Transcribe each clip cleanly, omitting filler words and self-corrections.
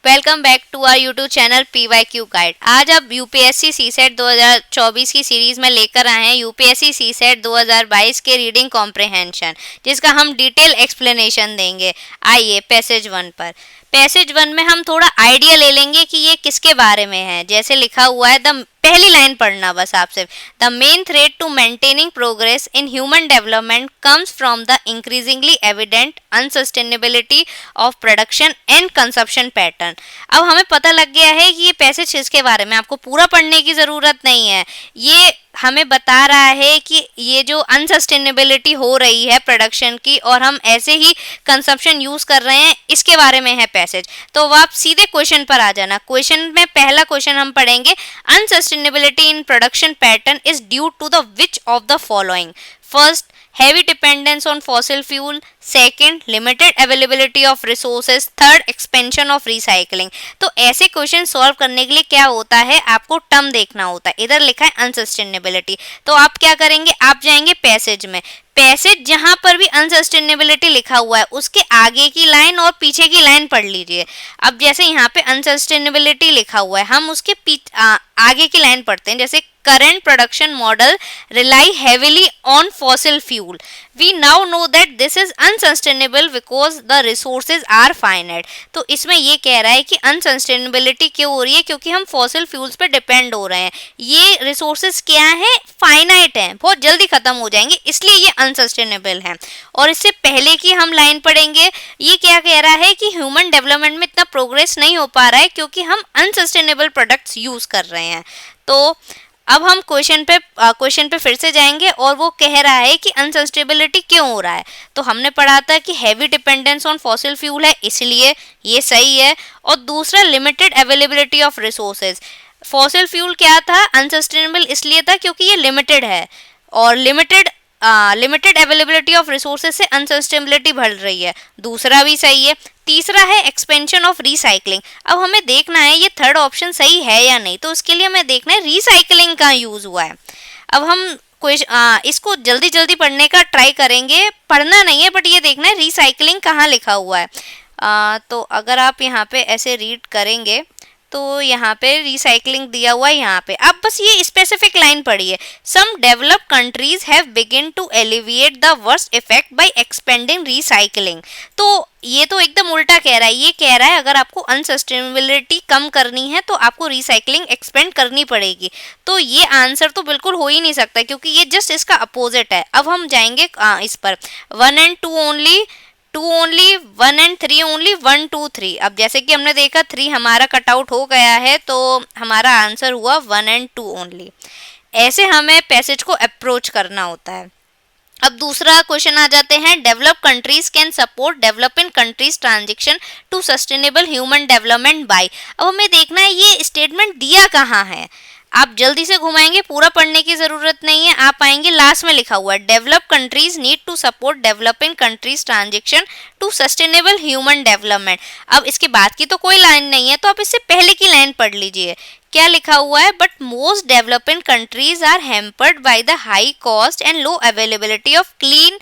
Welcome back to our YouTube channel PYQ guide. आज अब UPSC CSAT 2024 की series में लेकर आए हैं यूपीएससी सीसेट 2022 के रीडिंग कॉम्प्रिहेंशन, जिसका हम डिटेल एक्सप्लेनेशन देंगे। आइए पैसेज 1 पर। पैसेज 1 में हम थोड़ा आइडिया ले लेंगे कि ये किसके बारे में है। जैसे लिखा हुआ है, पहली लाइन पढ़ना बस आपसे। The main threat to maintaining progress in human development comes from the increasingly evident unsustainability of production and consumption pattern. अब हमें पता लग गया है कि ये पैसेज किसके बारे में, आपको पूरा पढ़ने की ज़रूरत नहीं है। ये हमें बता रहा है कि ये जो अनसस्टेनेबिलिटी हो रही है प्रोडक्शन की और हम ऐसे ही कंजप्शन यूज़ कर रहे हैं, इसके बारे में है पैसेज। तो अब आप सीधे क्वेश्चन पर आ जाना। क्वेश्चन में पहला क्वेश्चन हम पढ़ेंगे, unsustainability in production pattern is due to the which of the following. First, heavy dependence on fossil fuel. Second, limited availability of resources. Third, expansion of recycling. तो ऐसे क्वेश्चन सॉल्व करने के लिए क्या होता है, आपको टर्म देखना होता है। इधर लिखा है अनसस्टेनेबिलिटी, तो आप क्या करेंगे, आप जाएंगे पैसेज में। पैसेज जहां पर भी अनसस्टेनेबिलिटी लिखा हुआ है उसके आगे की लाइन और पीछे की लाइन पढ़ लीजिए। अब जैसे यहाँ पे अनसस्टेनेबिलिटी लिखा हुआ है, हम उसके आगे की लाइन पढ़ते हैं। जैसे current production model rely heavily on fossil fuel. We now know that this is unsustainable because the resources are finite. तो इसमें ये कह रहा है कि unsustainability क्यों हो रही है, क्योंकि हम fossil fuels पे डिपेंड हो रहे हैं। ये resources क्या है, फाइनाइट हैं, बहुत जल्दी खत्म हो जाएंगे, इसलिए ये unsustainable है। और इससे पहले की हम लाइन पढ़ेंगे, ये क्या कह रहा है कि ह्यूमन डेवलपमेंट में इतना प्रोग्रेस नहीं हो पा रहा है क्योंकि हम अनसस्टेनेबल प्रोडक्ट्स यूज कर रहे हैं। तो अब हम क्वेश्चन पे फिर से जाएंगे और वो कह रहा है कि अनसस्टेनेबिलिटी क्यों हो रहा है। तो हमने पढ़ा था कि heavy dependence on fossil fuel है, इसलिए ये सही है। और दूसरा, limited availability of resources. Fossil fuel क्या था, अनसस्टेनेबल इसलिए था क्योंकि ये लिमिटेड है, और लिमिटेड अवेलेबिलिटी ऑफ रिसोर्सेज से अनसस्टेनेबिलिटी बढ़ रही है, दूसरा भी सही है। तीसरा है एक्सपेंशन ऑफ रिसाइकलिंग। अब हमें देखना है ये थर्ड ऑप्शन सही है या नहीं, तो उसके लिए हमें देखना है रिसाइकलिंग का यूज हुआ है। अब हम इसको जल्दी जल्दी पढ़ने का ट्राई करेंगे, पढ़ना नहीं है बट ये देखना है रिसाइकलिंग कहाँ लिखा हुआ है। तो अगर आप यहाँ पे ऐसे रीड करेंगे तो यहाँ पे रिसाइकलिंग दिया हुआ है यहाँ पे। अब बस ये स्पेसिफिक लाइन पढ़िए, some developed countries have begin to alleviate the worst effect by expanding recycling. तो ये तो एकदम उल्टा कह रहा है, ये कह रहा है अगर आपको अनसस्टेनेबिलिटी कम करनी है तो आपको रिसाइकलिंग एक्सपेंड करनी पड़ेगी। तो ये आंसर तो बिल्कुल हो ही नहीं सकता क्योंकि ये जस्ट इसका अपोजिट है। अब हम जाएंगे इस पर, 1 and 2 only, 2 only, 1 and 3 only, 1 2 3। अब जैसे कि हमने देखा 3 हमारा कट आउट हो गया है, तो हमारा आंसर हुआ 1 and 2 ओनली। ऐसे हमें पैसेज को अप्रोच करना होता है। अब दूसरा क्वेश्चन आ जाते हैं, develop countries can support developing countries transition to sustainable human development by. अब हमें देखना है ये स्टेटमेंट दिया कहाँ है। आप जल्दी से घुमाएंगे, पूरा पढ़ने की जरूरत नहीं है। आप आएंगे लास्ट में लिखा हुआ है, develop countries need to support developing countries transition to sustainable human development. अब इसके बाद की तो कोई लाइन नहीं है, तो आप इससे पहले की लाइन पढ़ लीजिए। क्या लिखा हुआ है, but most developing countries are hampered by the high cost and low availability of clean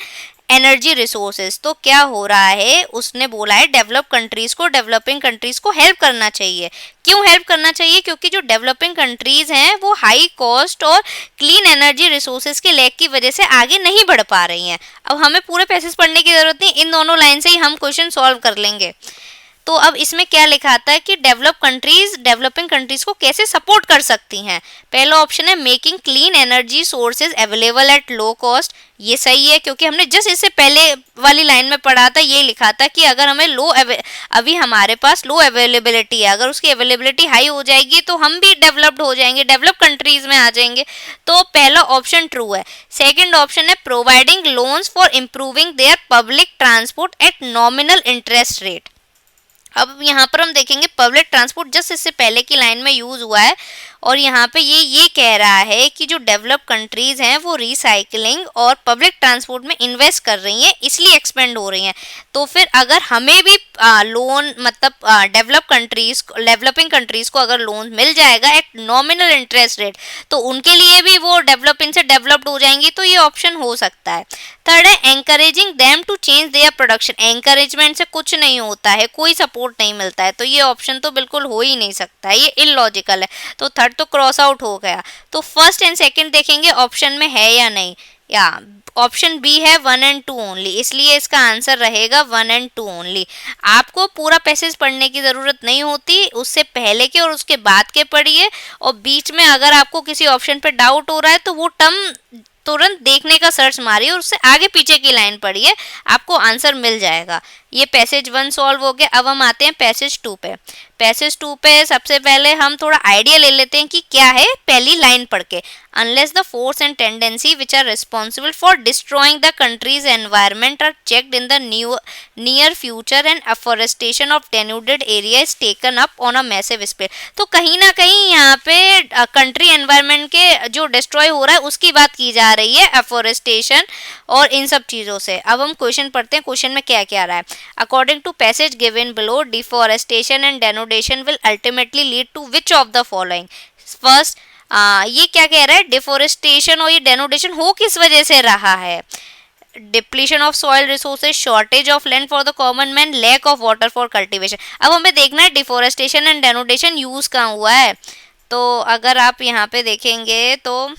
energy resources. तो क्या हो रहा है, उसने बोला है डेवलप कंट्रीज को, डेवलपिंग कंट्रीज को हेल्प करना चाहिए। क्यों हेल्प करना चाहिए, क्योंकि जो डेवलपिंग कंट्रीज हैं वो हाई कॉस्ट और क्लीन एनर्जी रिसोर्सेज के लैक की वजह से आगे नहीं बढ़ पा रही हैं। अब हमें पूरे पैसेज पढ़ने की जरूरत नहीं, इन दोनों लाइन से ही हम क्वेश्चन सॉल्व कर लेंगे। तो अब इसमें क्या लिखा आता है कि डेवलप कंट्रीज डेवलपिंग कंट्रीज को कैसे सपोर्ट कर सकती हैं। पहला ऑप्शन है making clean energy sources available at low cost. ये सही है क्योंकि हमने जस्ट इससे पहले वाली लाइन में पढ़ा था, ये लिखा था कि अगर हमें अभी हमारे पास लो अवेलेबिलिटी है, अगर उसकी अवेलेबिलिटी हाई हो जाएगी तो हम भी डेवलप्ड हो जाएंगे, डेवलप कंट्रीज में आ जाएंगे। तो पहला ऑप्शन ट्रू है। सेकेंड ऑप्शन है providing loans for improving their public transport at nominal interest rate. अब यहाँ पर हम देखेंगे पब्लिक ट्रांसपोर्ट जस्ट इससे पहले की लाइन में यूज हुआ है और यहाँ पे ये कह रहा है कि जो डेवलप कंट्रीज हैं वो रिसाइकलिंग और पब्लिक ट्रांसपोर्ट में इन्वेस्ट कर रही हैं, इसलिए एक्सपेंड हो रही हैं। तो फिर अगर हमें भी लोन मतलब डेवलपिंग कंट्रीज को अगर लोन मिल जाएगा एट नॉमिनल इंटरेस्ट रेट, तो उनके लिए भी वो डेवलपिंग से डेवलप्ड हो जाएंगी, तो ये ऑप्शन हो सकता है। थर्ड है encouraging them to change their production. Encouragement से कुछ नहीं होता है, कोई सपोर्ट नहीं मिलता है, तो ये ऑप्शन तो बिल्कुल हो ही नहीं सकता है, ये इलॉजिकल है। तो थर्ड तो क्रॉस आउट हो गया। तो फर्स्ट एंड सेकंड देखेंगे ऑप्शन में है या नहीं। या ऑप्शन बी है 1 एंड 2 ओनली, इसलिए इसका आंसर रहेगा 1 एंड 2 ओनली। आपको पूरा पैसेज पढ़ने की ज़रूरत नहीं होती, उससे पहले के और उसके बाद के पढ़िए, और बीच में अगर आपको किसी ऑप्शन पे डाउट हो रहा है तो वो टर्म तुरंत देखने का सर्च मारिए और उससे आगे पीछे की लाइन पढ़िए, आपको आंसर मिल जाएगा। ये पैसेज 1 सॉल्व हो गया। अब हम आते हैं पैसेज 2 पे। पैसेज 2 पे सबसे पहले हम थोड़ा आइडिया ले लेते हैं कि क्या है पहली लाइन पढ़ के। Unless the force and tendency which are responsible for destroying the country's environment are checked in the near future and afforestation of denuded area is taken up on a massive scale. तो कहीं ना कहीं यहाँ पे country environment के जो destroy हो रहा है उसकी बात की जा रही है, अफॉरेस्टेशन और इन सब चीज़ों से। अब हम क्वेश्चन पढ़ते हैं, क्वेश्चन में क्या क्या रहा है। According to passage given below, deforestation and denudation will ultimately lead to which of the following? First, ये क्या कह रहा है, डिफोरेस्टेशन और ये डेनोडेशन हो किस वजह से रहा है। Depletion of soil resources, shortage of land for the common man, lack of water for cultivation. अब हमें देखना है डिफोरेस्टेशन एंड डेनोडेशन यूज कहाँ हुआ है। तो अगर आप यहाँ पे देखेंगे तो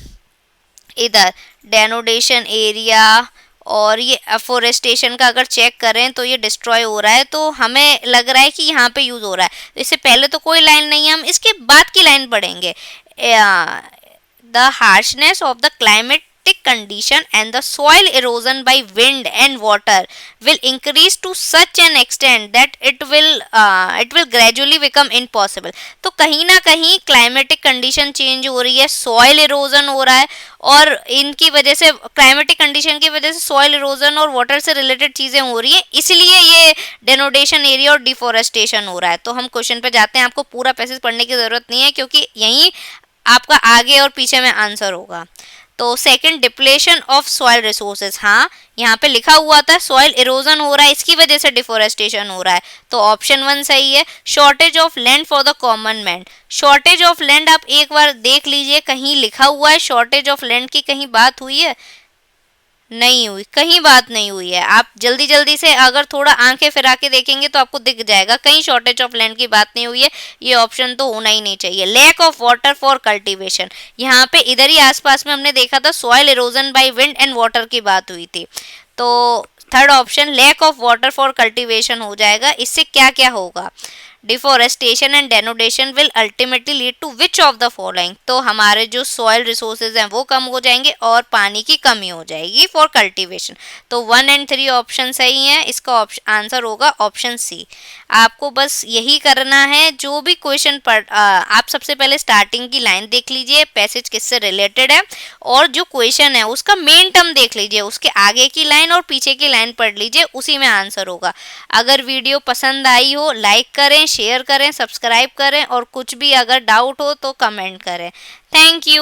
इधर डेनोडेशन एरिया और ये अफोरेस्टेशन का अगर चेक करें तो ये डिस्ट्रॉय हो रहा है, तो हमें लग रहा है कि यहाँ पे यूज़ हो रहा है। इससे पहले तो कोई लाइन नहीं है, हम इसके बाद की लाइन पढ़ेंगे। The harshness of the climatic condition and the soil erosion by wind and water will increase to such an extent that it will gradually become impossible। तो कहीं ना कहीं क्लाइमेटिक कंडीशन चेंज हो रही है, सॉइल इरोजन हो रहा है, और इनकी वजह से क्लाइमेटिक कंडीशन की वजह से सॉइल इरोजन और वाटर से रिलेटेड चीज़ें हो रही हैं, इसलिए ये डेनोडेशन एरिया और डिफोरेस्टेशन हो रहा है। तो हम क्वेश्चन पे जाते हैं, आपको पूरा पैसेज पढ़ने की ज़रूरत नहीं है क्योंकि यहीं आपका आगे और पीछे में आंसर होगा। तो second, depletion of soil resources, हाँ यहाँ पे लिखा हुआ था सॉइल इरोजन हो रहा है, इसकी वजह से डिफोरेस्टेशन हो रहा है, तो ऑप्शन 1 सही है। Shortage of land for the common man, shortage of land आप एक बार देख लीजिए, कहीं लिखा हुआ है शॉर्टेज ऑफ लैंड की, कहीं बात हुई है, नहीं हुई, कहीं बात नहीं हुई है। आप जल्दी जल्दी से अगर थोड़ा आंखें फिरा के देखेंगे तो आपको दिख जाएगा, कहीं शॉर्टेज ऑफ लैंड की बात नहीं हुई है, ये ऑप्शन तो होना ही नहीं चाहिए। Lack of water for cultivation, यहाँ पे इधर ही आसपास में हमने देखा था soil erosion by wind and water की बात हुई थी, तो third option lack of water for cultivation हो जाएगा। इससे क्या क्या होगा, deforestation and denudation will ultimately lead to which of the following, तो हमारे जो सॉइल रिसोर्सेज हैं वो कम हो जाएंगे और पानी की कमी हो जाएगी फॉर कल्टीवेशन। तो 1 एंड 3 ऑप्शन सही है, इसका आंसर होगा ऑप्शन सी। आपको बस यही करना है, जो भी क्वेश्चन आप सबसे पहले स्टार्टिंग की लाइन देख लीजिए, पैसेज किससे रिलेटेड है, और जो क्वेश्चन है उसका मेन टर्म देख लीजिए, उसके आगे की लाइन और पीछे की लाइन पढ़ लीजिए, उसी में आंसर होगा। अगर वीडियो पसंद आई हो लाइक करें, शेयर करें, सब्सक्राइब करें, और कुछ भी अगर डाउट हो तो कमेंट करें। Thank you.